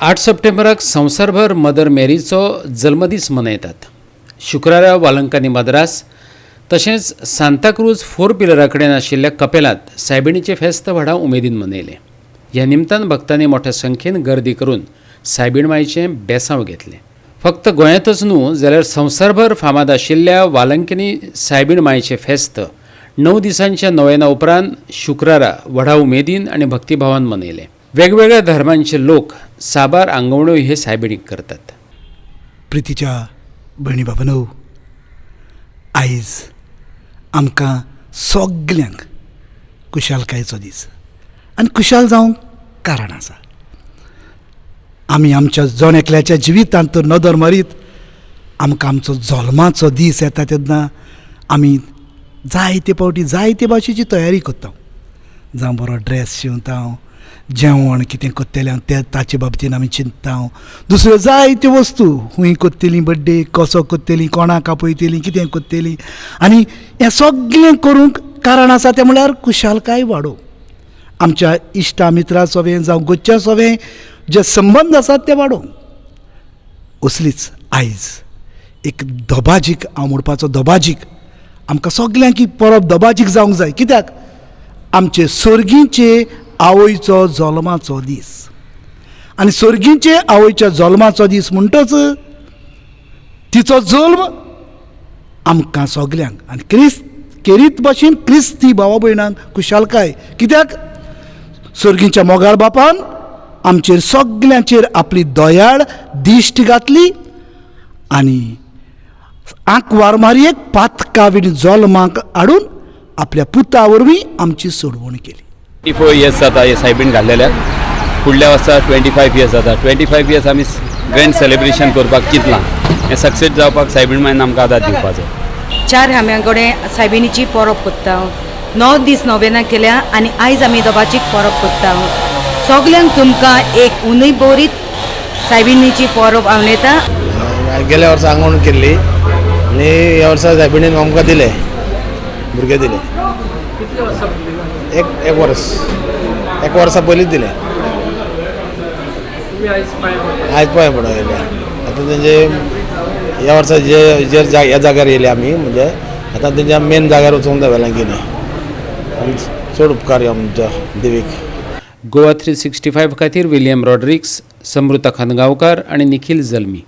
8 सप्टेंबराक संवसारभर मदर मेरीचो जल्मदीस मनयतात. शुक्रारा वालंकानी मद्रास तशेंच सांताक्रूज 4 पिलरा कडेन आशिल्ल्या कपेलांत सायबिणीचें फेस्त व्हडा उमेदीन मनयलें. ह्या निमतान भक्तांनी मोठ्या संख्येन गर्दी करून सायबीण मायेचें बेसांव घेतलें. फक्त गोंयांतच न्हू जाल्यार संवसारभर फामाद आशिल्ल्या वालंकिनी सायबीण मायेचें फेस्त 9 दिसांच्या नोवेना उपरांत शुक्रारा व्हडा उमेदीन आनी भक्तिभावान मनयलें. वेगवेगळ्या धर्मांचे लोक साबार आंगवण्यो हे सायबिणीक करतात. प्रितीच्या भयणी बाबनो, आयज आमकां सगल्यांक कुशालकायेचो दीस आनी कुशाल जावंक कारण आसा. आमी आमच्या जण एकल्याच्या जिवितांत तर नदर मारीत आमकां आमचो जल्माचो दीस येता तेन्ना आमी जायते फावटी जायते भाशेची तयारी करता. जावं बरो ड्रेस शिंवता, जेवण कितें करतलें तें ताचे बाबतीन आमी चिंतता. दुसऱ्यो जायत्यो वस्तू खूंय करतलीं, बड्डे कसो करतलीं, कोणाक आपयतलीं, कितें करतलीं, आनी हें सगळें करूंक कारण आसा तें म्हळ्यार कुशालकाय वाडोवप. आमच्या इश्टा मित्रा सोबें जावं गोंयच्या सोबें जे संबंद आसात ते वाडोवंक. असलीच आयज एक दबाजीक, हांव म्हणपाचो दबाजीक, आमकां सगल्यांक ही परब दबाजीक जावंक जाय. कित्याक आमचे सर्गीचे आवयचो जल्माचो दीस. आनी सर्गीचे आवयच्या जल्माचो दीस म्हणटच तिचो जल्म आमकां सगल्यांक आनी खेरीत भाशेन क्रिस्ती भावा भयणांक कुशालकाय. कित्याक सर्गीच्या मोगाळ बापान आमचेर सगल्यांचेर आपली दयाळ दिश्ट घातली आनी आंकवार मारयेक पातकावीण जल्माक हाडून आपल्या पुता वरवीं आमची सोडवण केली. 24 इयर्स जाता हे सायबीण घाल्लेल्या. फुडल्या वर्सा 25 इयर्स जाता. 25 इयर्स आमी ग्रँड सेलिब्रेशन करपाक चिंतलां. हें सक्सेस जावपाक सायबीण मायन आमकां आदार दिवपाचो. 4 आम्या कडेन सायबिणीची परब करता. 9 दीस नोवेना केल्या आनी आयज आमी दबाचीक परब करता. सगल्यांक तुमकां एक उनय बोरीत सायबिणीची परब आवडटा. गेल्या वर्सा आंगवण केल्ली आनी ह्या वर्सा सायबिणीन आमकां दिले, भुरगे दिले. एक वर्सा पयलींच दिले. आयज पांय पडो येयले. आतां तेंचे ह्या वर्सा ह्या जाग्यार येयले आमी, म्हणजे आतां तेंच्या मेन जाग्यार वचूंक जाय वेलांकिनी. आनी चड उपकार आमच्या देवीक. गोवा 365 खातीर विलियम रॉड्रिक्स, समृता खानगांवकार आनी निखिल जल्मी.